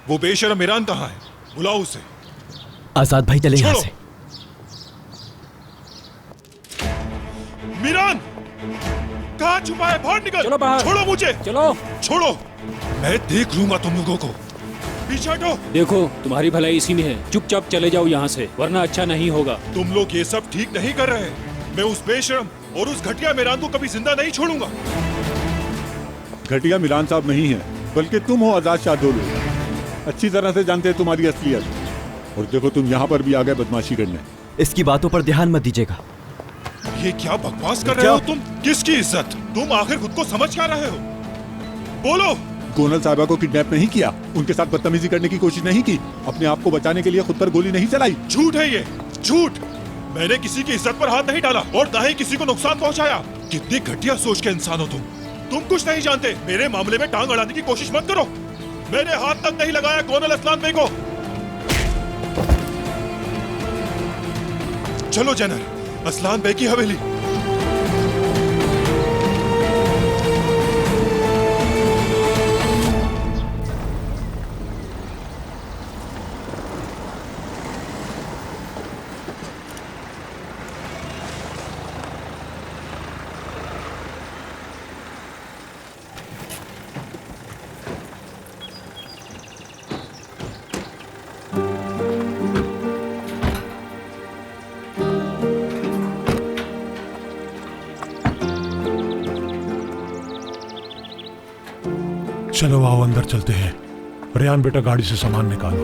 वो बेशरम ईरान कहाँ है? बुलाओ उसे। आजाद भाई चले यहाँ से। मीरान कहाँ छुपा है? बाहर निकल। चलो बाहर। छोड़ो मुझे। चलो। छोड़ो, मैं देख लूंगा तुम लोगों को। पीछे हटो। देखो तुम्हारी भलाई इसी में है, चुपचाप चले जाओ यहाँ से, वरना अच्छा नहीं होगा। तुम लोग ये सब ठीक नहीं कर रहे। मैं उस बेशरम और उस घटिया मीरान को कभी जिंदा नहीं छोड़ूंगा। घटिया मीरान साहब नहीं है, बल्कि तुम हो आजाद शाहदोलू। अच्छी तरह से जानते हैं तुम्हारी असलियत। और देखो तुम यहाँ पर भी आ गए बदमाशी करने। इसकी बातों पर ध्यान मत दीजिएगा। ये क्या बकवास कर रहे हो तुम? किसकी इज्जत? तुम आखिर खुद को समझ क्या रहे हो? बोलो। गोनल साहिबा को किडनैप नहीं किया, उनके साथ बदतमीजी करने की कोशिश नहीं की, अपने आप को बचाने के लिए खुद पर गोली नहीं चलाई। झूठ है ये, झूठ। मैंने किसी की इज्जत पर हाथ नहीं डाला और ना ही किसी को नुकसान पहुंचाया। कितनी घटिया सोच के इंसान हो तुम कुछ नहीं जानते। मेरे मामले में टांग अड़ाने की कोशिश मत करो। मैंने हाथ तक नहीं लगाया गोनल असलान बे को। चलो जनरल, असलान बे की हवेली। चलो आओ अंदर चलते हैं। रेहान बेटा गाड़ी से सामान निकालो।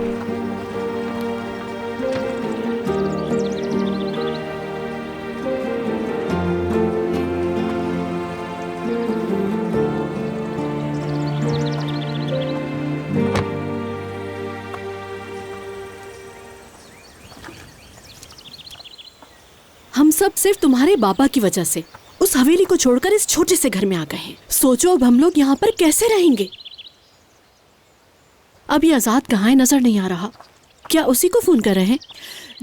हम सब सिर्फ तुम्हारे बाबा की वजह से उस हवेली को छोड़कर इस छोटे से घर में आ गए हैं। सोचो अब हम लोग यहाँ पर कैसे रहेंगे। अभी आजाद कहाँ है? नजर नहीं आ रहा। क्या उसी को फोन कर रहे हैं?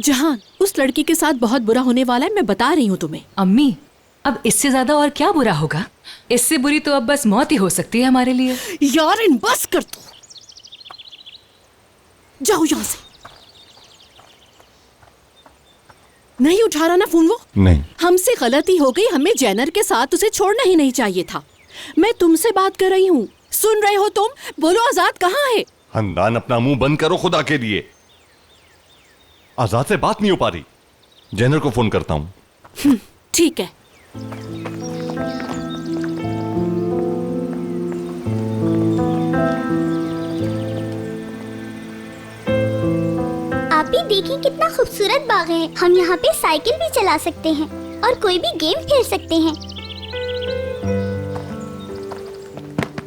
जहान, उस लड़की के साथ बहुत बुरा होने वाला है, मैं बता रही हूँ तुम्हें। अम्मी, अब इससे ज्यादा और क्या बुरा होगा? इससे बुरी तो अब बस मौत ही हो सकती है हमारे लिए। यार इन बस कर दो, जाओ यहाँ से। नहीं उठा रहा ना फोन वो? नहीं। हमसे गलती हो गई, हमें जैनर के साथ उसे छोड़ना ही नहीं चाहिए था। मैं तुमसे बात कर रही हूँ, सुन रहे हो तुम? बोलो आजाद कहाँ है? हंदान अपना मुंह बंद करो खुदा के लिए। आजाद से बात नहीं हो पा रही। जैनर को फोन करता हूँ। ठीक है। आप भी देखिए कितना खूबसूरत बाग है। हम यहाँ पे साइकिल भी चला सकते हैं और कोई भी गेम खेल सकते हैं।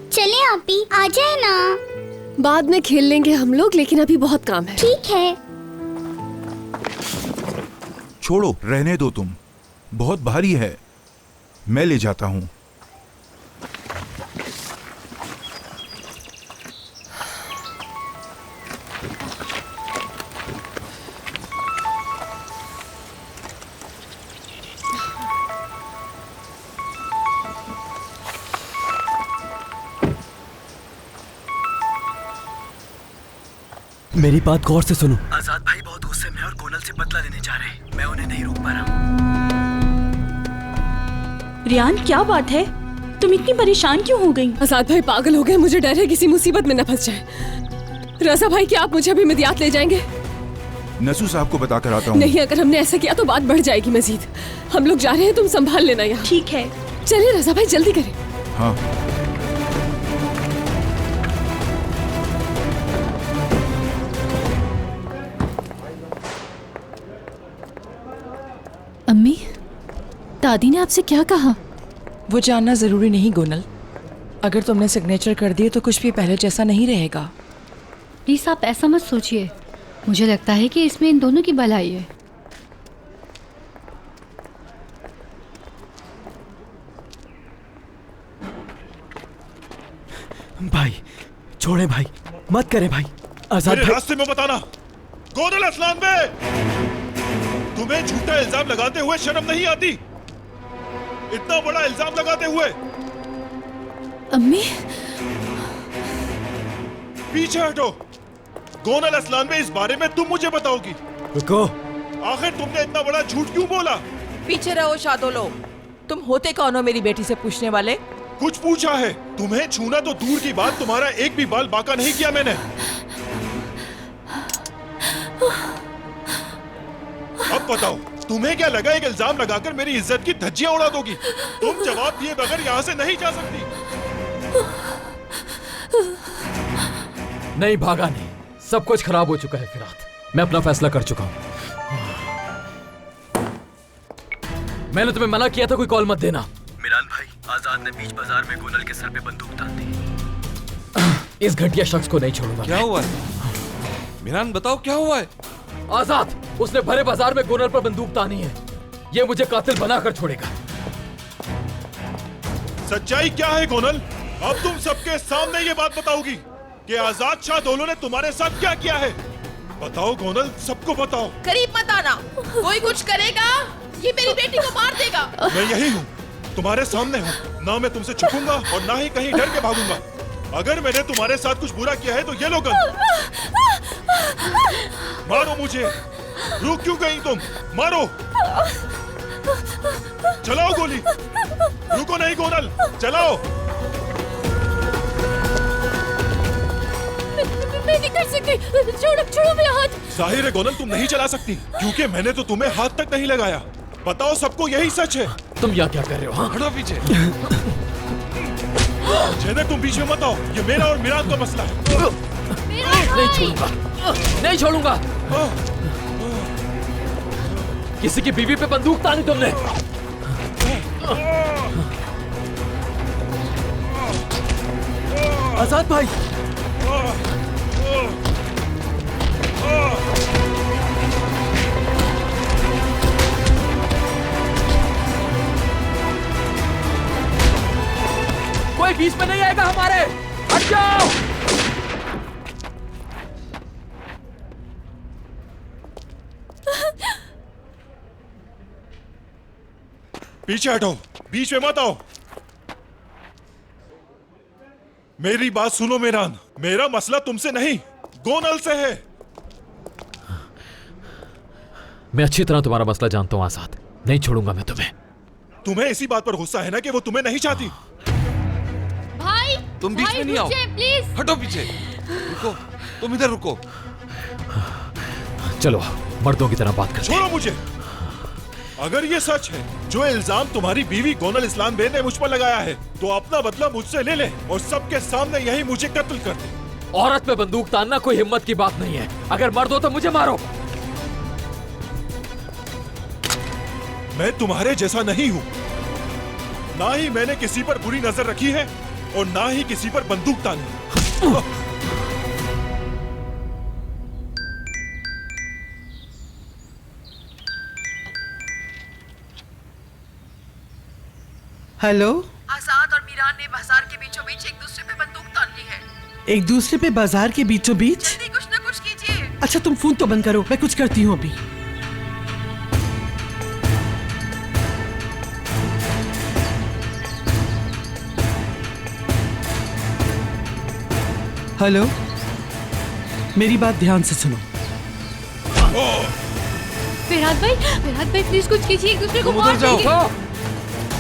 चले आप भी आ जाए ना। बाद में खेल लेंगे हम लोग, लेकिन अभी बहुत काम है। ठीक है। छोड़ो, रहने दो, तुम बहुत भारी है, मैं ले जाता हूँ। मेरी बात गौर से सुनो। आजाद भाई बहुत गुस्से में और गोनल से बदला लेने जा रहे हैं। मैं उन्हें नहीं रोक पा रहा हूँ। रियान, क्या बात है? तुम इतनी परेशान क्यों हो गई? आजाद भाई पागल हो गए, मुझे डर है किसी मुसीबत में न फंस जाए। रजा भाई, क्या आप मुझे अभी मदियात ले जाएंगे? नसू साहब को बता कर आता हूँ। नहीं, अगर हमने ऐसा किया तो बात बढ़ जाएगी मजीद। हम लोग जा रहे हैं, तुम संभाल लेना यहाँ। ठीक है। चलिए रजा भाई, जल्दी करें। हाँ। अम्मी, दादी ने आपसे क्या कहा? वो जानना जरूरी नहीं गोनल। अगर तुमने सिग्नेचर कर दिए तो कुछ भी पहले जैसा नहीं रहेगा। प्लीज आप ऐसा मत सोचिए। मुझे लगता है कि इसमें इन दोनों की भलाई है। भाई छोड़े भाई, मत करे भाई। आजाद मेरे भाई, रास्ते में बताना। गोनल असलान बे, तुम्हें झूठा इल्जाम लगाते हुए शर्म नहीं आती? इतना बड़ा इल्जाम लगाते हुए। अम्मी, पीछे हटो। गोनल असलान में इस बारे में तुम मुझे बताओगी। रुको। आखिर तुमने इतना बड़ा झूठ क्यों बोला? पीछे रहो शादोलो। तुम होते कौन हो मेरी बेटी से पूछने वाले? कुछ पूछा है? तुम्हें छूना तो दूर की बात, तुम्हारा एक भी बाल बाका नहीं किया मैंने। अब बताओ, तुम्हें क्या लगा एक इल्जाम लगाकर मेरी इज्जत की धज्जियां उड़ा दोगी? तुम जवाब दिए बगैर यहाँ से नहीं जा सकती। नहीं, भागा नहीं। सब कुछ खराब हो चुका है फिरात। मैं अपना फैसला कर चुका हूँ। मैंने तुम्हें मना किया था कोई कॉल मत देना। मिरान भाई, आजाद ने बीच बाजार में गोनल के सर पे बंदूक तान दी। इस घटिया शख्स को नहीं छोड़ूंगा। क्या हुआ है? मिरान बताओ क्या हुआ है? आजाद, उसने भरे बाजार में गोनल पर बंदूक तानी है। ये मुझे कातिल बनाकर छोड़ेगा। सच्चाई क्या है गोनल? अब तुम सबके सामने ये बात बताओगी कि आजाद शाहदोलो ने तुम्हारे साथ क्या किया है? बताओ गोनल, सबको बताओ। करीब मत आना। कोई कुछ करेगा, ये मेरी बेटी को मार देगा। मैं यही हूँ, तुम्हारे सामने हूँ। ना मैं तुमसे छुपूंगा और ना ही कहीं डर के भागूंगा। अगर मैंने तुम्हारे साथ कुछ बुरा किया है तो ये लो गन। मारो मुझे। रुक क्यों गई तुम? मारो। चलाओ गोली। रुको नहीं गोनल, चलाओ। मैं नहीं कर सकती। छोड़ो मेरा हाथ। जाहिर है गोनल, तुम नहीं चला सकती क्योंकि मैंने तो तुम्हें हाथ तक नहीं लगाया। बताओ सबको यही सच है। तुम यहाँ क्या कर रहे हो? हाँ? हटो पीछे। जेनर, तुम बीच में मत आओ। ये मेरा और मिरान का मसला है। नहीं छोड़ूंगा, नहीं छोड़ूंगा। किसी की बीवी पे बंदूक तानी तुमने। आजाद भाई, कोई बीच में नहीं आएगा हमारे। हट जाओ। पीछे हटो, बीच में मत आओ। मेरी बात सुनो मिरान, मेरा मसला तुमसे नहीं, गोनल से है। मैं अच्छी तरह तुम्हारा मसला जानता हूं आजाद। नहीं छोड़ूंगा मैं तुम्हें। तुम्हें इसी बात पर गुस्सा है ना कि वो तुम्हें नहीं चाहती। भाई, तुम बीच में नहीं आओ। प्लीज हटो पीछे। रुको, तुम इधर रुको। चलो मर्दों की तरह बात कर। छोड़ो मुझे। अगर ये सच है जो इल्जाम तुम्हारी बीवी गोनल इस्लाम बे ने मुझ पर लगाया है तो अपना बदला मुझसे ले ले और सबके सामने यही मुझे कत्ल कर दे। औरत पे बंदूक तानना कोई हिम्मत की बात नहीं है। अगर मर्द हो तो मुझे मारो। मैं तुम्हारे जैसा नहीं हूँ। ना ही मैंने किसी पर बुरी नजर रखी है और ना ही किसी पर बंदूक तानी। हेलो। आजाद और मीरान ने बाजार के बीचों बीच एक दूसरे पे बंदूक तान ली है। एक दूसरे पे बाजार के बीचों बीच? जल्दी कुछ ना कुछ कीजिए। अच्छा तुम फोन तो बंद करो, मैं कुछ करती हूँ अभी। हेलो, मेरी बात ध्यान से सुनो। फिराद भाई प्लीज कुछ कीजिए, एक दूसरे को मार देंगे।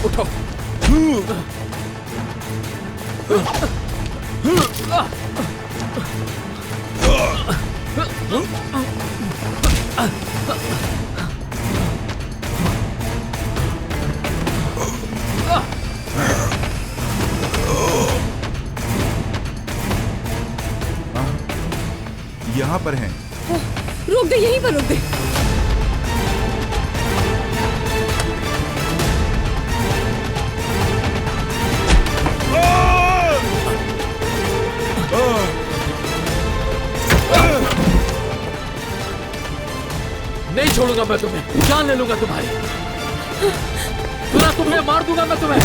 उठो। यहाँ पर हैं। रोक दे, यहीं पर रोक दे। नहीं छोड़ूंगा मैं तुम्हें, जान ले लूंगा तुम्हारी। तुम्हें मार दूंगा मैं तुम्हें।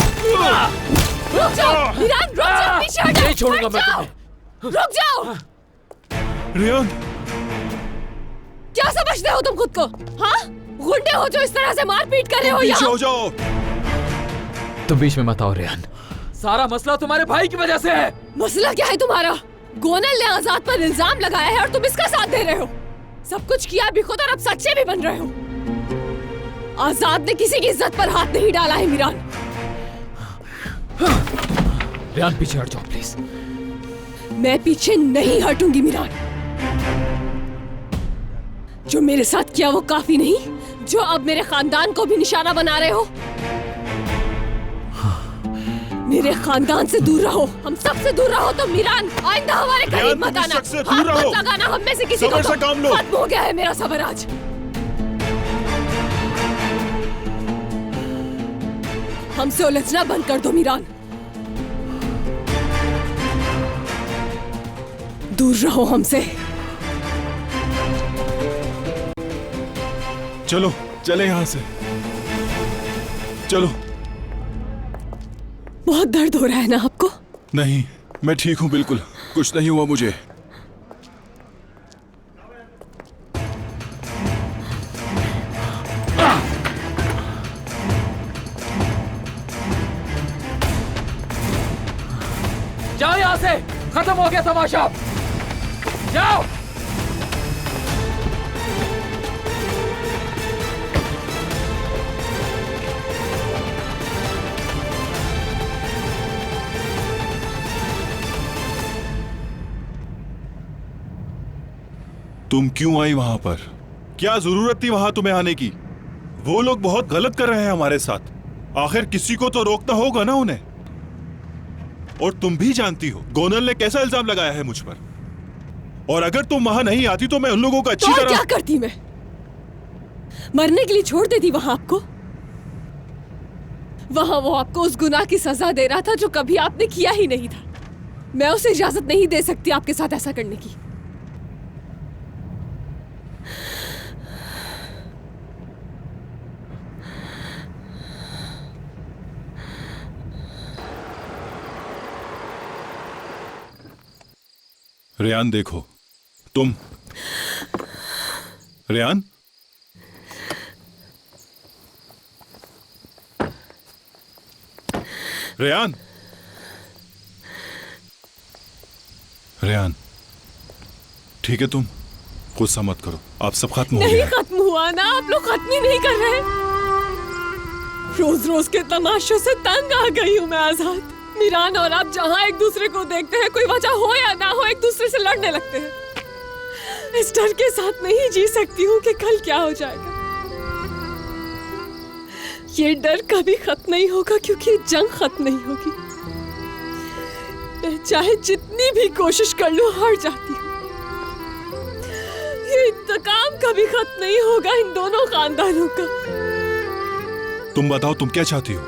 रुक जाओ ईरान, रुक जाओ, पीछे हटो। नहीं छोड़ूंगा मैं तुम्हें। रुक जाओ। रियान, क्या समझते हो तुम खुद को? हाँ, गुंडे हो जो इस तरह से मारपीट कर रहे हो यहाँ। पीछे हो जाओ। तुम बीच में मत आओ रियान। सारा मसला तुम्हारे भाई की वजह से है। मसला क्या है तुम्हारा? गोनल ने आजाद पर इल्जाम लगाया है और तुम इसका साथ दे रहे हो। सब कुछ किया भी खुद और अब सच्चे भी बन रहे हो। आजाद ने किसी की इज्जत पर हाथ नहीं डाला है मीरान। रेहान पीछे हट जाओ प्लीज। मैं पीछे नहीं हटूंगी मीरान। जो मेरे साथ किया वो काफी नहीं, जो अब मेरे खानदान को भी निशाना बना रहे हो। मेरे खानदान से दूर रहो, हम सब से दूर रहो। तो मीरान आइंदा हमारे करीब मत आना, हाथ मत लगाना हम में से किसी को। खत्म हो गया है मेरा सबर आज। हमसे उलझना बंद कर दो मीरान। दूर रहो हमसे। चलो चले यहाँ से, चलो। बहुत दर्द हो रहा है ना आपको? नहीं, मैं ठीक हूँ बिल्कुल, कुछ नहीं हुआ मुझे। जाओ यहाँ से, खत्म हो गया तमाशा। जाओ। तुम क्यों आई वहां पर? क्या जरूरत थी वहां तुम्हें आने की? वो लोग बहुत गलत कर रहे हैं हमारे साथ। आखिर किसी को तो रोकना होगा ना उन्हें। और तुम भी जानती हो गोनल ने कैसा इल्जाम लगाया है मुझ पर। और अगर तुम वहां नहीं आती तो मैं उन लोगों को अच्छी तरह। क्या करती मैं? मरने के लिए छोड़ देती वहां आपको? वहां वो आपको उस गुनाह की सजा दे रहा था जो कभी आपने किया ही नहीं था। मैं उसे इजाजत नहीं दे सकती आपके साथ ऐसा करने की। रेहान देखो, तुम रेहान, रेहान, रेहान, ठीक है तुम गुस्सा मत करो, आप सब खत्म हो गया। नहीं खत्म हुआ ना, आप लोग खत्म ही नहीं कर रहे। रोज रोज के तमाशों से तंग आ गई हूँ मैं आजाद। मीरान और आप जहाँ एक दूसरे को देखते हैं, कोई वजह हो या ना हो, एक दूसरे से लड़ने लगते हैं। इस डर के साथ नहीं जी सकती हूँ कि कल क्या हो जाएगा। ये डर कभी खत्म नहीं होगा क्योंकि जंग खत्म नहीं होगी। मैं चाहे जितनी भी कोशिश कर लूं हार जाती हूँ। ये इंतकाम कभी खत्म नहीं होगा इन दोनों खानदानों का। तुम बताओ तुम क्या चाहती हो?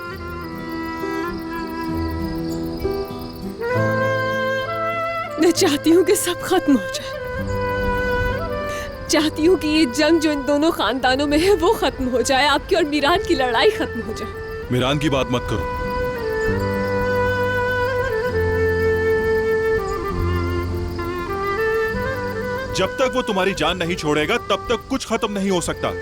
मैं चाहती हूँ कि सब खत्म हो जाए। चाहती हूँ कि ये जंग जो इन दोनों खानदानों में है वो खत्म हो जाए। आपकी और मीरान की लड़ाई खत्म हो जाए। मीरान की बात मत करो। जब तक वो तुम्हारी जान नहीं छोड़ेगा तब तक कुछ खत्म नहीं हो सकता।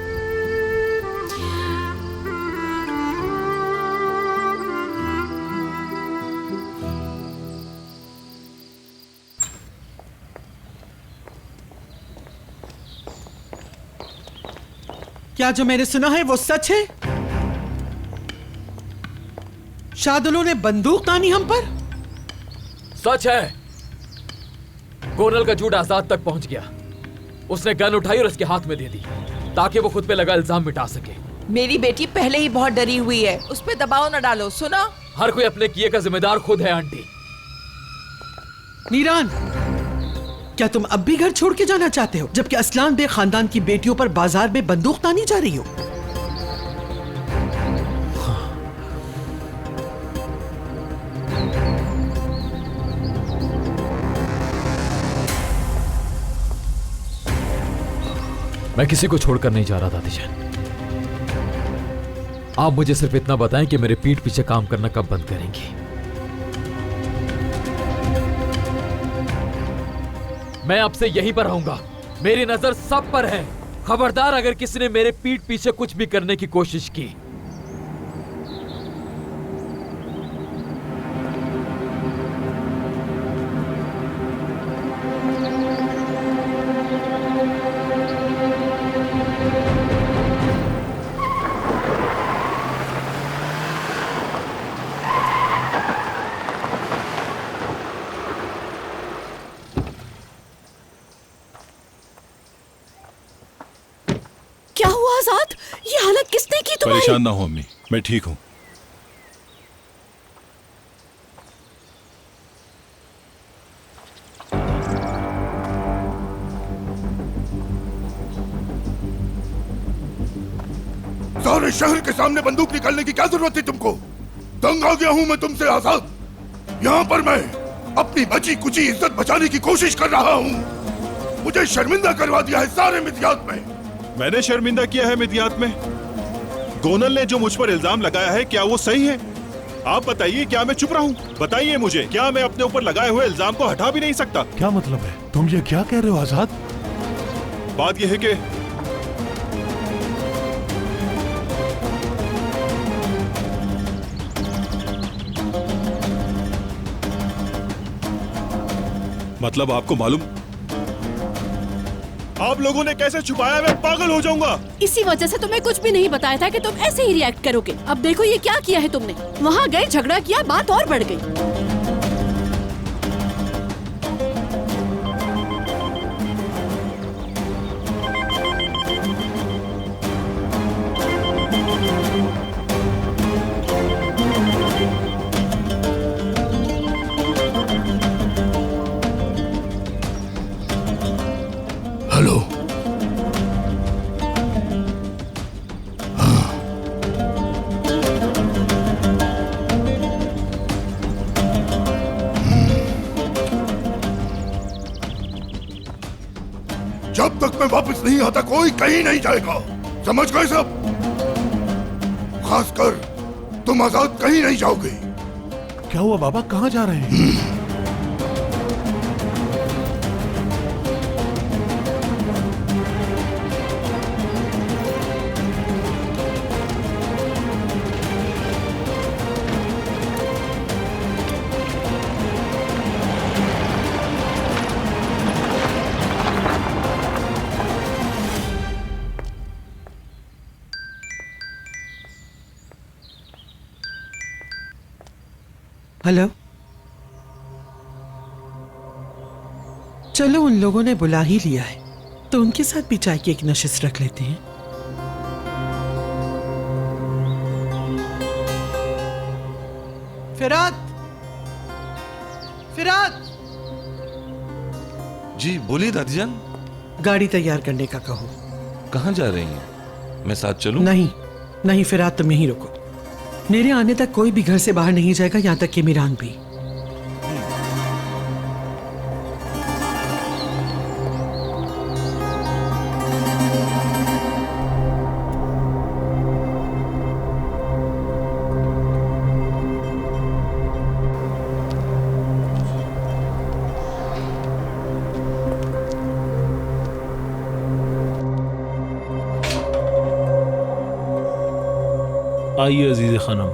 क्या जो मैंने सुना है वो सच है? शादुलों ने बंदूक तानी हम पर? सच है। गोनल का झूठ आजाद तक पहुंच गया। उसने गन उठाई और उसके हाथ में दे दी ताकि वो खुद पे लगा इल्जाम मिटा सके। मेरी बेटी पहले ही बहुत डरी हुई है, उस पे दबाव न डालो। सुना? हर कोई अपने किए का जिम्मेदार खुद है आंटी। मीरान, क्या तुम अब भी घर छोड़ के जाना चाहते हो जबकि असलान बे खानदान की बेटियों पर बाजार में बंदूक तानी जा रही हो? मैं किसी को छोड़कर नहीं जा रहा दादी जान। आप मुझे सिर्फ इतना बताएं कि मेरे पीठ पीछे काम करना कब बंद करेंगी। मैं अब से यहीं पर रहूंगा। मेरी नजर सब पर है। खबरदार अगर किसी ने मेरे पीठ पीछे कुछ भी करने की कोशिश की। आजाद, ये हालत किसने की तुम्हारी? परेशान ना हो अम्मी, मैं ठीक हूँ। सारे शहर के सामने बंदूक निकालने की क्या जरूरत थी तुमको? तंग आ गया हूँ मैं तुमसे आजाद। यहाँ पर मैं अपनी बची कुची इज्जत बचाने की कोशिश कर रहा हूँ। मुझे शर्मिंदा करवा दिया है सारे मिदियात में। मैंने शर्मिंदा किया है मिदियात में? गोनल ने जो मुझ पर इल्जाम लगाया है, क्या वो सही है? आप बताइए, क्या मैं चुप रहा हूँ? बताइए मुझे, क्या मैं अपने ऊपर लगाए हुए इल्जाम को हटा भी नहीं सकता? क्या मतलब है? तुम ये क्या कह रहे हो आजाद? बात यह है कि मतलब आपको मालूम? आप लोगों ने कैसे छुपाया? मैं पागल हो जाऊंगा। इसी वजह से तुम्हें कुछ भी नहीं बताया था कि तुम ऐसे ही रिएक्ट करोगे। अब देखो ये क्या किया है तुमने। वहाँ गए, झगड़ा किया, बात और बढ़ गई। हेलो। हाँ। जब तक मैं वापस नहीं आता कोई कहीं नहीं जाएगा, समझ गए सब? खासकर तुम आजाद कहीं नहीं जाओगे। क्या हुआ बाबा, कहाँ जा रहे हैं? हेलो। चलो, उन लोगों ने बुला ही लिया है तो उनके साथ भी चाय की एक नशिस्त रख लेते हैं। फिरात, फिरात। जी बोलिए दादी जान। गाड़ी तैयार करने का कहो। कहाँ जा रही हैं? मैं साथ चलूं? नहीं नहीं फिरात, तुम यहीं रुको। मेरे आने तक कोई भी घर से बाहर नहीं जाएगा, यहाँ तक कि मीरान भी। आइए अजीज खानम।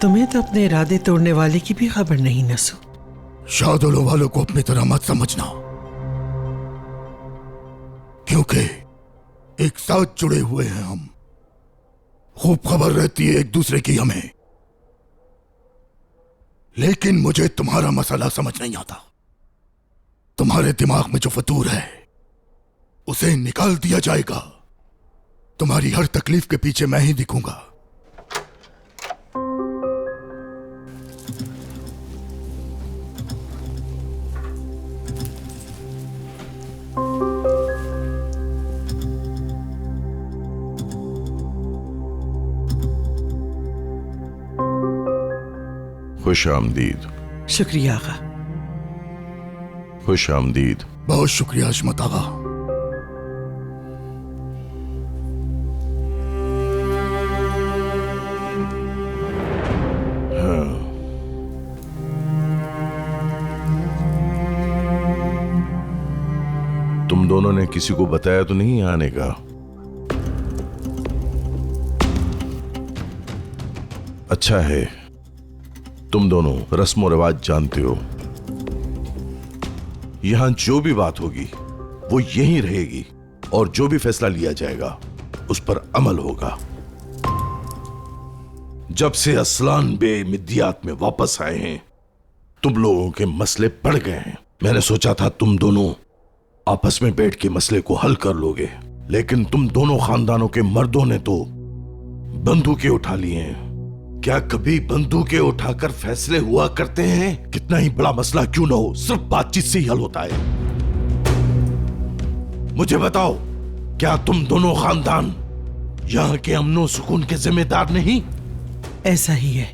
तुम्हें तो अपने इरादे तोड़ने वाले की भी खबर नहीं नसू। शाहदोलो वालों को अपनी तरह मत समझना, क्योंकि एक साथ जुड़े हुए हैं हम। खूब खबर रहती है एक दूसरे की हमें, लेकिन मुझे तुम्हारा मसला समझ नहीं आता। तुम्हारे दिमाग में जो फतूर है उसे निकाल दिया जाएगा। तुम्हारी हर तकलीफ के पीछे मैं ही दिखूंगा। खुश आमदीद। शुक्रिया आगा। खुश आमदीद। बहुत शुक्रिया अजमत आगा। हाँ। तुम दोनों ने किसी को बताया तो नहीं आने का? अच्छा है, तुम दोनों रस्म और रिवाज जानते हो। यहां जो भी बात होगी वो यहीं रहेगी और जो भी फैसला लिया जाएगा उस पर अमल होगा। जब से असलान बे मिद्दियात में वापस आए हैं तुम लोगों के मसले बढ़ गए हैं। मैंने सोचा था तुम दोनों आपस में बैठ के मसले को हल कर लोगे, लेकिन तुम दोनों खानदानों के मर्दों ने तो बंदूकें उठा ली हैं। क्या कभी बंदूकें उठाकर फैसले हुआ करते हैं? कितना ही बड़ा मसला क्यों ना हो, सिर्फ बातचीत से ही हल होता है। मुझे बताओ, क्या तुम दोनों खानदान यहाँ के अमनो सुकून के जिम्मेदार नहीं? ऐसा ही है।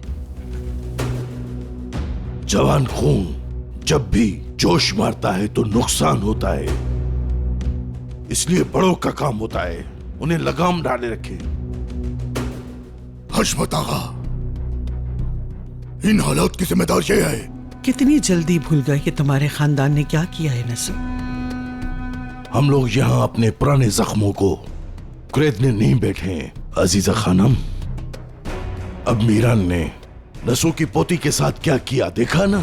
जवान खून जब भी जोश मारता है तो नुकसान होता है, इसलिए बड़ों का काम होता है उन्हें लगाम डाले रखे। हशमत आगा, इन हालात की जिम्मेदार ये है। कितनी जल्दी भूल गए कि तुम्हारे खानदान ने क्या किया है नसू। हम लोग यहाँ अपने पुराने जख्मों को कुरेदने नहीं बैठे हैं अजीजा खानम। अब मीरान ने नसू की पोती के साथ क्या किया देखा ना।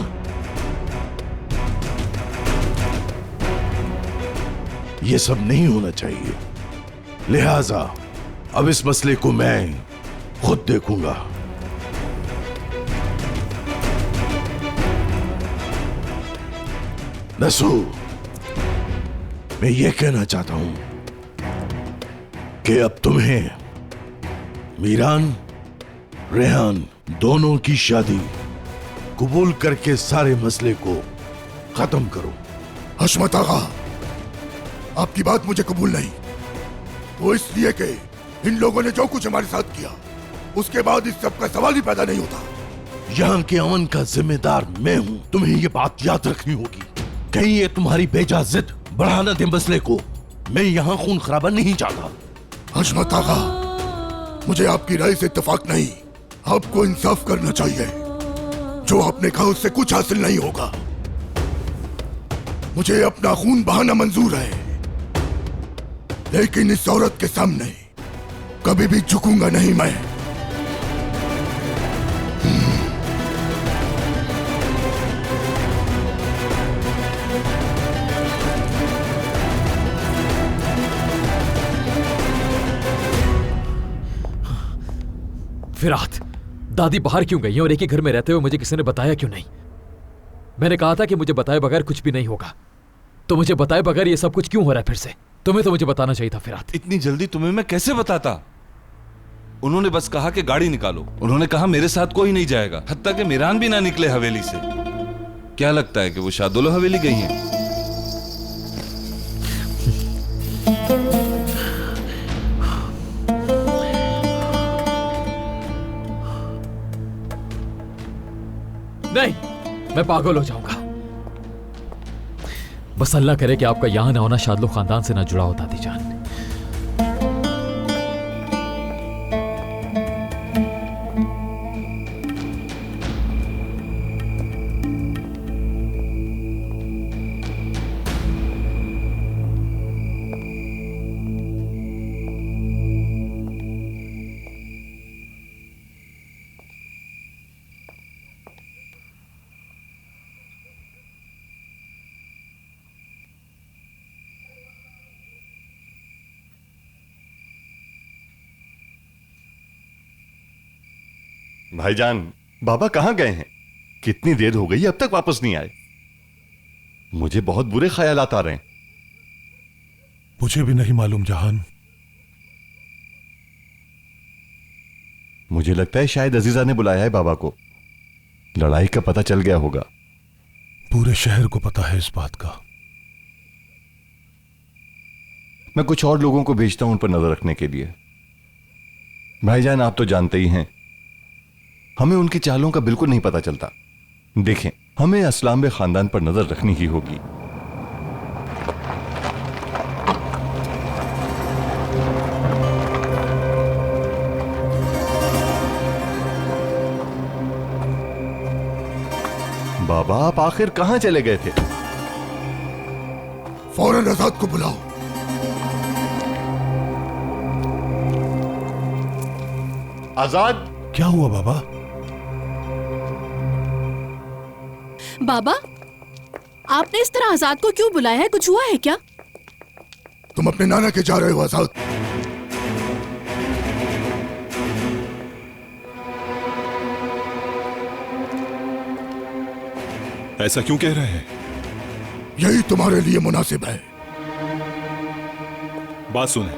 ये सब नहीं होना चाहिए, लिहाजा अब इस मसले को मैं खुद देखूंगा। नसू, मैं ये कहना चाहता हूं कि अब तुम्हें मीरान रेहान दोनों की शादी कबूल करके सारे मसले को खत्म करो। हशमत आगा, आपकी बात मुझे कबूल नहीं। वो इसलिए कि इन लोगों ने जो कुछ हमारे साथ किया उसके बाद इस सब का सवाल ही पैदा नहीं होता। यहाँ के अमन का जिम्मेदार मैं हूँ, तुम्हें ये बात याद रखनी होगी। कहीं ये तुम्हारी बेजा जिद बढ़ाना दे मसले को। मैं यहाँ खून खराबा नहीं चाहता। हशमत आगा, मुझे आपकी राय से इत्तेफाक नहीं। आपको इंसाफ करना चाहिए। जो आपने कहा उससे कुछ हासिल नहीं होगा। मुझे अपना खून बहाना मंजूर है, लेकिन इस औरत के सामने कभी भी झुकूंगा नहीं मैं। फिरात, दादी बाहर क्यों गई है और एक ही घर में रहते हुए मुझे किसी ने बताया क्यों नहीं? मैंने कहा था कि मुझे बताए बगैर कुछ भी नहीं होगा, तो मुझे बताए बगैर ये सब कुछ क्यों हो रहा है फिर से? तुम्हें तो मुझे बताना चाहिए था फिरात। इतनी जल्दी तुम्हें मैं कैसे बताता? उन्होंने बस कहा कि गाड़ी निकालो। उन्होंने कहा मेरे साथ कोई नहीं जाएगा, हत्ता कि मीरान भी ना निकले हवेली से। क्या लगता है कि वो शादुल हवेली गई हैं? नहीं, मैं पागल हो जाऊंगा। बस अल्लाह करे कि आपका यहां ना होना शादलो खानदान से ना जुड़ा हो दादी जान। भाईजान, बाबा कहां गए हैं? कितनी देर हो गई अब तक वापस नहीं आए। मुझे बहुत बुरे ख्यालात आ रहे हैं। मुझे भी नहीं मालूम जहान। मुझे लगता है शायद अजीजा ने बुलाया है बाबा को। लड़ाई का पता चल गया होगा। पूरे शहर को पता है इस बात का। मैं कुछ और लोगों को भेजता हूं उन पर नजर रखने के लिए। भाईजान, आप तो जानते ही हैं, हमें उनकी चालों का बिल्कुल नहीं पता चलता। देखें, हमें असलाम बे खानदान पर नजर रखनी ही होगी। बाबा, आप आखिर कहां चले गए थे? फौरन आजाद को बुलाओ। आजाद, क्या हुआ बाबा? बाबा, आपने इस तरह आजाद को क्यों बुलाया है? कुछ हुआ है क्या? तुम अपने नाना के जा रहे हो आजाद। ऐसा क्यों कह रहे हैं? यही तुम्हारे लिए मुनासिब है। बात सुने,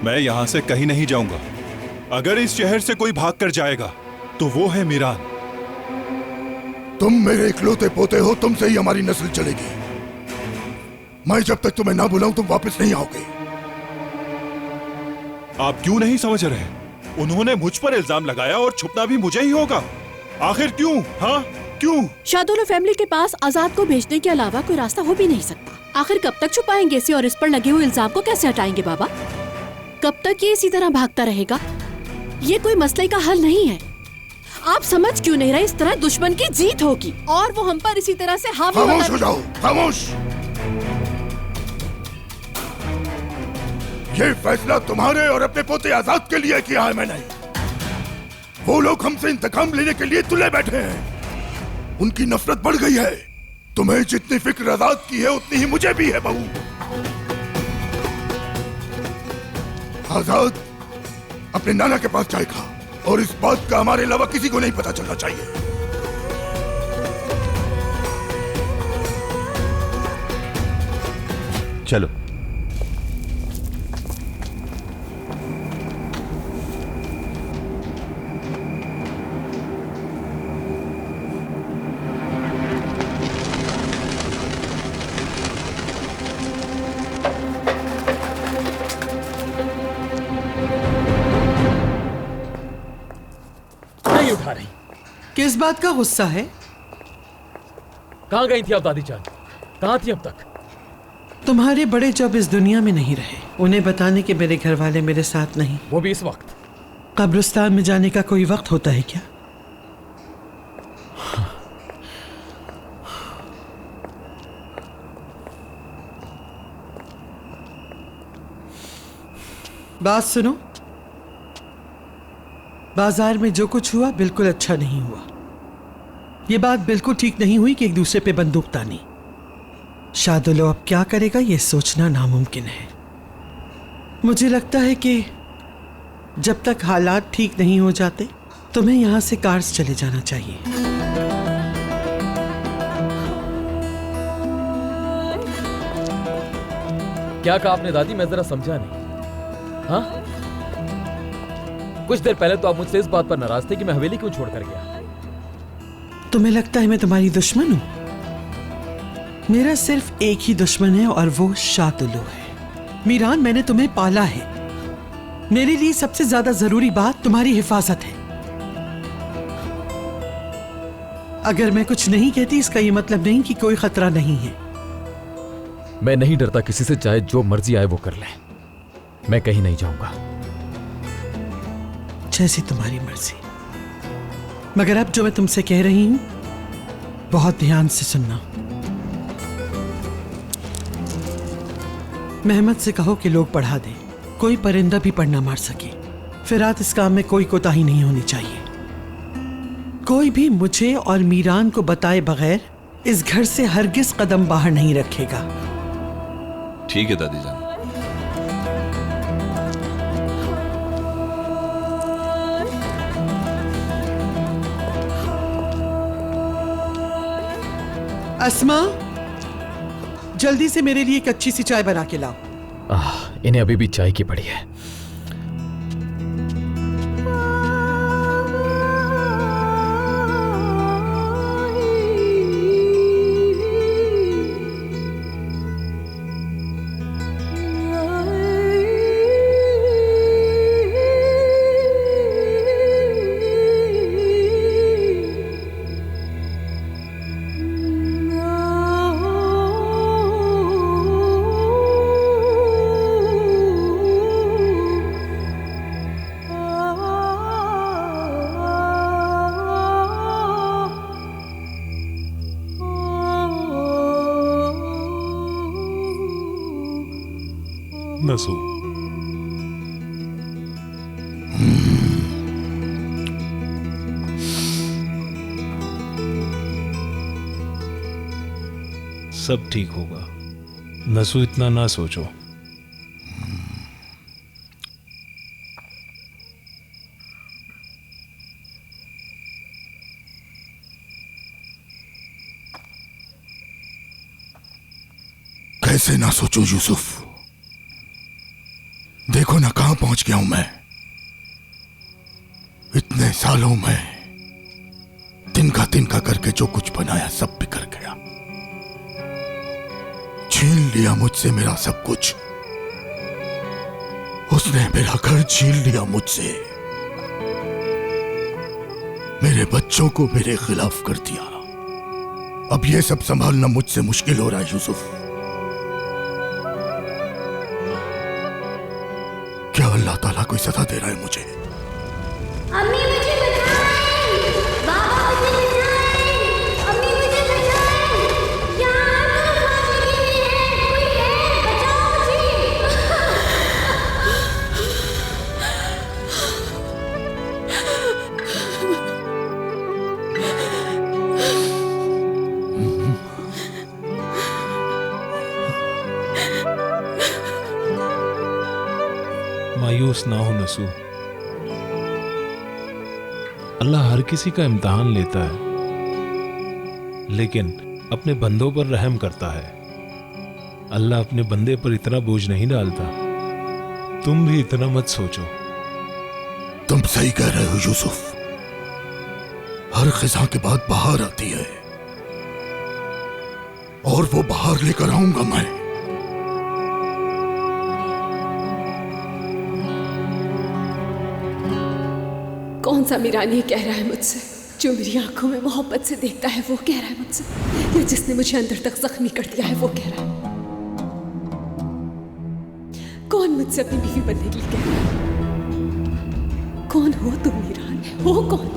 मैं यहां से कहीं नहीं जाऊंगा। अगर इस शहर से कोई भाग कर जाएगा तो वो है मीरान। तुम मेरे इकलौते पोते हो, तुमसे ही हमारी नस्ल चलेगी। मैं जब तक तुम्हें ना बुलाऊं तुम वापस नहीं आओगे। आप क्यों नहीं समझ रहे? उन्होंने मुझ पर इल्जाम लगाया और छुपना भी मुझे ही होगा। आखिर क्यों? हाँ क्यों? शादुल्ला फैमिली के पास आजाद को भेजने के अलावा कोई रास्ता हो भी नहीं सकता। आखिर कब तक छुपाएंगे इसे और इस पर लगे हुए इल्जाम को कैसे हटाएंगे बाबा? कब तक ये इसी तरह भागता रहेगा? ये कोई मसले का हल नहीं है। आप समझ क्यों नहीं रहे? इस तरह दुश्मन की जीत होगी और वो हम पर इसी तरह से हावी खामोश हो जाओ, खामोश। ये फैसला तुम्हारे और अपने पोते आजाद के लिए किया है मैंने। वो लोग हमसे इंतकाम लेने के लिए तुले बैठे हैं। उनकी नफरत बढ़ गई है। तुम्हें जितनी फिक्र आजाद की है उतनी ही मुझे भी है बहू। आजाद अपने नाना के पास जाएगा और इस बात का हमारे अलावा किसी को नहीं पता चलना चाहिए। चलो। नहीं उठा रही। किस बात का गुस्सा है? कहाँ गई थी आप दादी जान? कहाँ थी अब तक? तुम्हारे बड़े जब इस दुनिया में नहीं रहे, उन्हें बताने के मेरे घर वाले मेरे साथ नहीं। वो भी इस वक्त? कब्रिस्तान में जाने का कोई वक्त होता है क्या? बात सुनो, बाजार में जो कुछ हुआ बिल्कुल अच्छा नहीं हुआ। ये बात बिल्कुल ठीक नहीं हुई कि एक दूसरे पे बंदूक तानी। शादुल्ला अब क्या करेगा ये सोचना नामुमकिन है। मुझे लगता है कि जब तक हालात ठीक नहीं हो जाते तुम्हें यहां से कार्स चले जाना चाहिए। क्या कहा आपने दादी? मैं जरा समझा नहीं। हाँ, कुछ देर पहले तो आप मुझसे इस बात पर नाराज थे कि मैं हवेली क्यों छोड़कर गया। तुम्हें लगता है मैं तुम्हारी दुश्मन हूं? मेरा सिर्फ एक ही दुश्मन है और वो शादुल्ला है। मीरान, मैंने तुम्हें पाला है। मेरे लिए सबसे ज्यादा जरूरी बात तुम्हारी हिफाजत है। अगर मैं कुछ नहीं कहती इसका ये मतलब नहीं कि कोई खतरा नहीं है। मैं नहीं डरता किसी से, चाहे जो मर्जी आए वो कर ले। मैं कहीं नहीं जाऊंगा। जैसी तुम्हारी मर्जी। मगर अब जो मैं तुमसे कह रही हूं बहुत ध्यान से सुनना। मेहमद से कहो कि लोग पढ़ा दे, कोई परिंदा भी पढ़ना मार सके। फिर रात इस काम में कोई कोताही नहीं होनी चाहिए। कोई भी मुझे और मीरान को बताए बगैर इस घर से हरगिज कदम बाहर नहीं रखेगा। ठीक है दादी जान। अस्मा, जल्दी से मेरे लिए एक अच्छी सी चाय बना के लाओ। इन्हें अभी भी चाय की पड़ी है। नसू, सब ठीक होगा। नसू, इतना ना सोचो। ऐसे ना सोचो यूसुफ। देखो ना कहां पहुंच गया हूं मैं। इतने सालों में तिनका करके जो कुछ बनाया सब बिखर गया। छीन लिया मुझसे मेरा सब कुछ। उसने मेरा घर छीन लिया मुझसे। मेरे बच्चों को मेरे खिलाफ कर दिया। अब ये सब संभालना मुझसे मुश्किल हो रहा है यूसुफ। क्या अल्लाह ताला कोई सजा दे रहा है मुझे? अम्मी मुझे बचाएं! बाबा मुझे बचाएं! अम्मी मुझे बचाएं! यहाँ हर तरफ आग लगी हुई है। कोई है? बचाओ मायूस ना हो नसू। अल्लाह हर किसी का इम्तिहान लेता है, लेकिन अपने बंदों पर रहम करता है। अल्लाह अपने बंदे पर इतना बोझ नहीं डालता। तुम भी इतना मत सोचो। तुम सही कह रहे हो यूसुफ। हर खिजा के बाद बहार आती है और वो बहार लेकर आऊंगा मैं। कौन सा मीरान ये कह रहा है मुझसे? जो मेरी आंखों में मोहब्बत से देखता है वो कह रहा है मुझसे, या जिसने मुझे अंदर तक जख्मी कर दिया है वो कह रहा है? कौन मुझसे अपनी बीवी बनने के लिए कह रहा है? कौन हो तुम मीरान? हो कौन?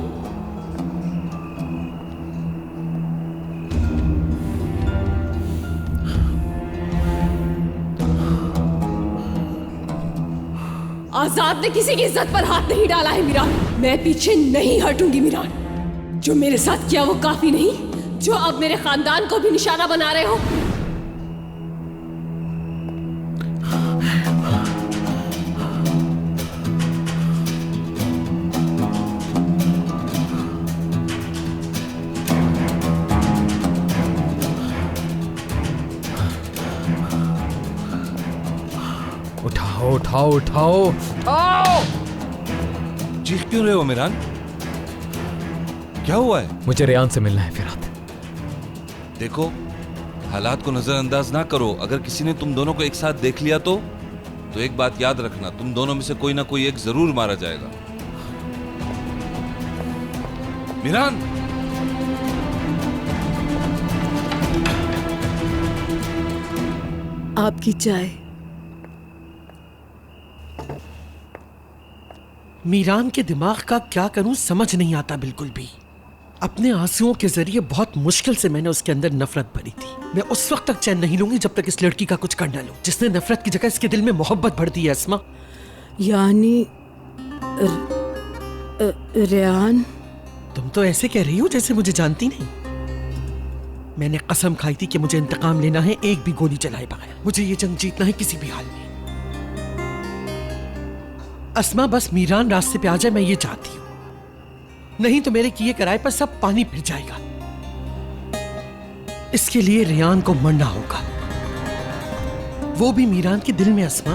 आजाद ने किसी की इज्जत पर हाथ नहीं डाला है मीरान। मैं पीछे नहीं हटूंगी मीरान। जो मेरे साथ किया वो काफी नहीं, जो अब मेरे खानदान को भी निशाना बना रहे हो। उठाओ उठाओ उठाओ उठाओ। चीख क्यों रहे हो मीरान? क्या हुआ है? मुझे रेयान से मिलना है फिरात। देखो, हालात को नजरअंदाज ना करो। अगर किसी ने तुम दोनों को एक साथ देख लिया तो एक बात याद रखना, तुम दोनों में से कोई ना कोई एक जरूर मारा जाएगा। मीरान! आपकी चाय। मीरान के दिमाग का क्या करूं समझ नहीं आता बिल्कुल भी। अपने आंसुओं के जरिए बहुत मुश्किल से मैंने उसके अंदर नफरत भरी थी। मैं उस वक्त तक चैन नहीं लूंगी जब तक इस लड़की का कुछ कर न लूं, जिसने नफरत की जगह इसके दिल में मोहब्बत भर दी है। अस्मा, यानी रेयान? तुम तो ऐसे कह रही हो जैसे मुझे जानती नहीं। मैंने कसम खाई थी कि मुझे इंतकाम लेना है, एक भी गोली चलाए बगैर। मुझे ये जंग जीतना है किसी भी हाल में। अस्मा, बस मीरान रास्ते पे आ जाए, मैं ये चाहती हूं। नहीं तो मेरे किए कराए पर सब पानी फिर जाएगा। इसके लिए रेयान को मरना होगा, वो भी मीरान के दिल में। अस्मा,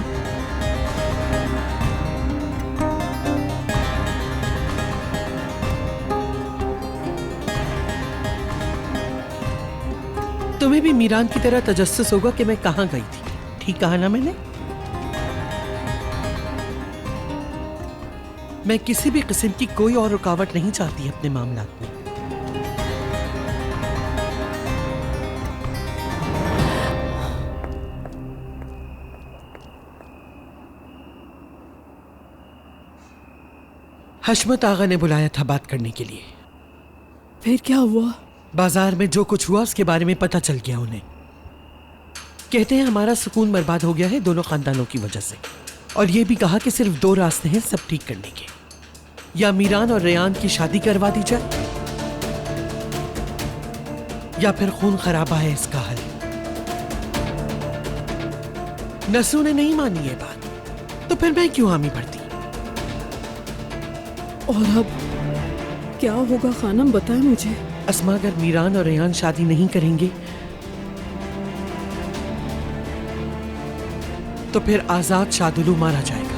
तुम्हें भी मीरान की तरह तजस्सुस होगा कि मैं कहां गई थी। ठीक कहा ना मैंने? मैं किसी भी किस्म की कोई और रुकावट नहीं चाहती अपने मामलात में। हशमत आगा ने बुलाया था बात करने के लिए। फिर क्या हुआ? बाजार में जो कुछ हुआ उसके बारे में पता चल गया उन्हें। कहते हैं हमारा सुकून बर्बाद हो गया है दोनों खानदानों की वजह से, और ये भी कहा कि सिर्फ दो रास्ते हैं सब ठीक करने के। या मीरान और रेयान की शादी करवा दी जाए, या फिर खून खराबा है इसका हल। नसू ने नहीं मानी ये बात, तो फिर मैं क्यों हामी भरती। और अब क्या होगा खानम, बताएं मुझे। अस्मा, अगर मीरान और रेयान शादी नहीं करेंगे तो फिर आजाद शादुलू मारा जाएगा।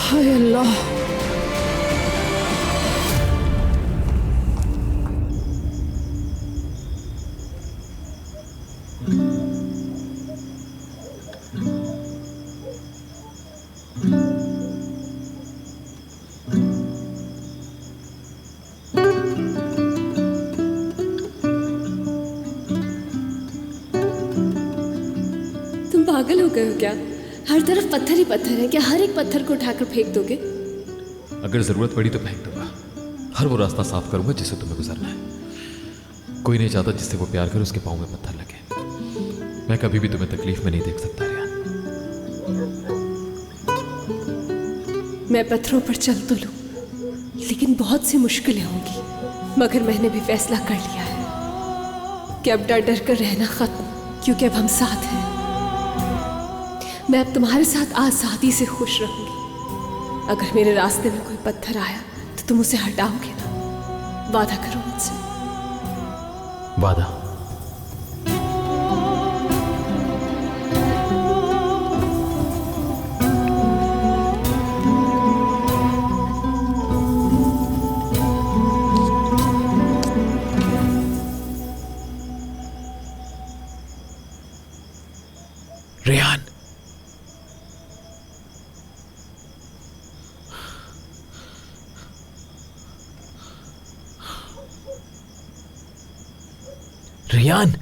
हाय अल्लाह, तुम पागल हो गए हो क्या? हर तरफ पत्थर ही पत्थर है, क्या हर एक पत्थर को उठाकर फेंक दोगे? अगर जरूरत पड़ी तो फेंक दूंगा। हर वो रास्ता साफ करूंगा जिससे तुम्हें गुजरना है। कोई नहीं चाहता जिससे वो प्यार करे उसके पाँव में पत्थर लगे। मैं कभी भी तुम्हें तकलीफ में नहीं देख सकता रियान। मैं पत्थरों पर चल तो लूं, लेकिन बहुत सी मुश्किलें होंगी। मगर मैंने भी फैसला कर लिया है कि अब डर डर कर रहना खत्म, क्योंकि अब हम साथ हैं। मैं अब तुम्हारे साथ आजादी से खुश रहूंगी। अगर मेरे रास्ते में कोई पत्थर आया तो तुम उसे हटाओगे ना? वादा करो मुझसे। वादा। रेहान, रेहान,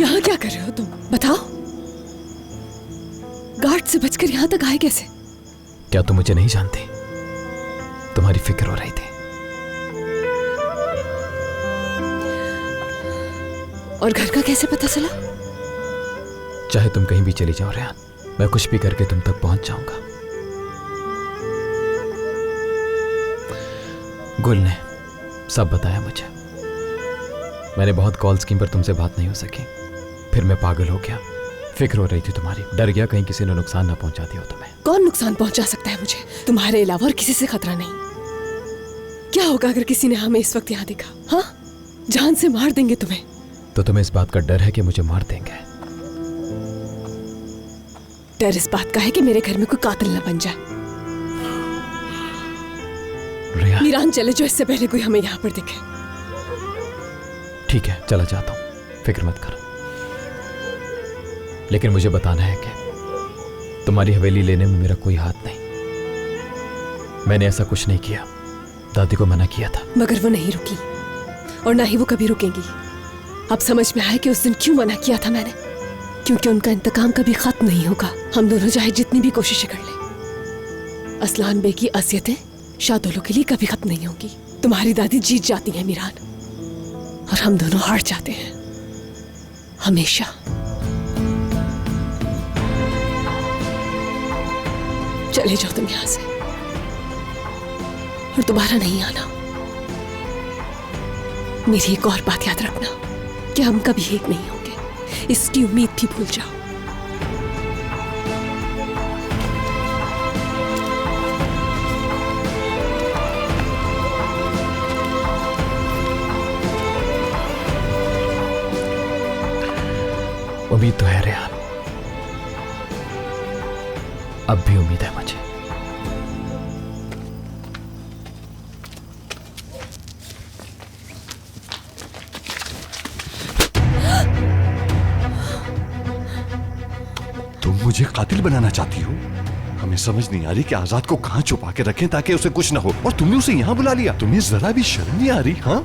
यहाँ क्या कर रहे हो तुम? बताओ। गार्ड से बचकर यहाँ तक आए कैसे? क्या तुम मुझे नहीं जानते? तुम्हारी फिक्र हो रही थी। और घर का कैसे पता चला? चाहे तुम कहीं भी चली जाओ रेहान, मैं कुछ भी करके तुम तक पहुंच जाऊंगा। गुल ने सब बताया मुझे। मैंने बहुत कॉल्स की पर तुमसे बात नहीं हो सकी। फिर मैं पागल हो गया। फिक्र हो रही थी तुम्हारी। डर गया कहीं किसी ने नुकसान ना पहुंचा दिया हो तुम्हें। कौन नुकसान पहुंचा सकता है मुझे? तुम्हारे अलावा और किसी से खतरा नहीं। क्या होगा अगर किसी ने हमें इस वक्त यहाँ देखा? हाँ, जान से मार देंगे तुम्हें। तो तुम्हें इस बात का डर है कि मुझे मार देंगे? डर इस बात का है कि मेरे घर में कोई कातिल न बन जाए। मीरान चले जो, इससे पहले कोई हमें यहाँ पर दिखे। ठीक है, चला जाता हूं, फिक्र मत करो। लेकिन मुझे बताना है कि तुम्हारी हवेली लेने में मेरा कोई हाथ नहीं। मैंने ऐसा कुछ नहीं किया। दादी को मना किया था। मगर वो नहीं रुकी और ना ही वो कभी रुकेंगी। अब समझ में आया कि उस दिन क्यों मना किया था मैंने। क्योंकि उनका इंतकाम कभी खत्म नहीं होगा। हम दोनों चाहे जितनी भी कोशिशें कर लें। असलान बे की असियतें शादुलो के लिए कभी खत्म नहीं होंगी। तुम्हारी दादी जीत जाती है मीरान, और हम दोनों हार जाते हैं हमेशा। चले जाओ तुम यहां से और दोबारा नहीं आना। मेरी एक और बात याद रखना कि हम कभी एक नहीं होंगे। इसकी उम्मीद भी भूल जाओ। उम्मीद तो है रेहान, अब भी उम्मीद है मुझे। तुम मुझे कातिल बनाना चाहती हो? हमें समझ नहीं आ रही कि आजाद को कहां छुपा के रखें ताकि उसे कुछ ना हो, और तुमने उसे यहां बुला लिया। तुम्हें जरा भी शर्म नहीं आ रही? हाँ,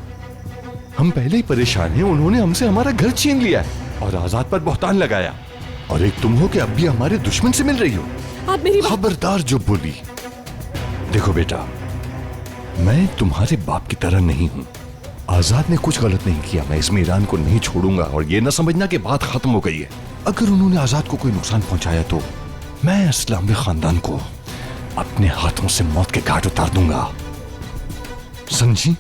हम पहले ही परेशान हैं। उन्होंने हमसे हमारा घर छीन लिया है और आजाद पर बहतान लगाया। और एक तुम हो कि अब भी हमारे दुश्मन से मिल रही हो। आप मेरी बात खबरदार जो बोली। देखो बेटा, मैं तुम्हारे बाप की तरह नहीं हूं। आजाद ने कुछ गलत नहीं किया। मैं इसमें ईरान को नहीं छोड़ूंगा। और ये ना समझना कि बात खत्म हो गई है। अगर उन्होंने आजाद को कोई नुकसान पहुंचाया तो मैं इस्लामी खानदान को अपने हाथों से मौत के घाट उतार दूंगा, समझी?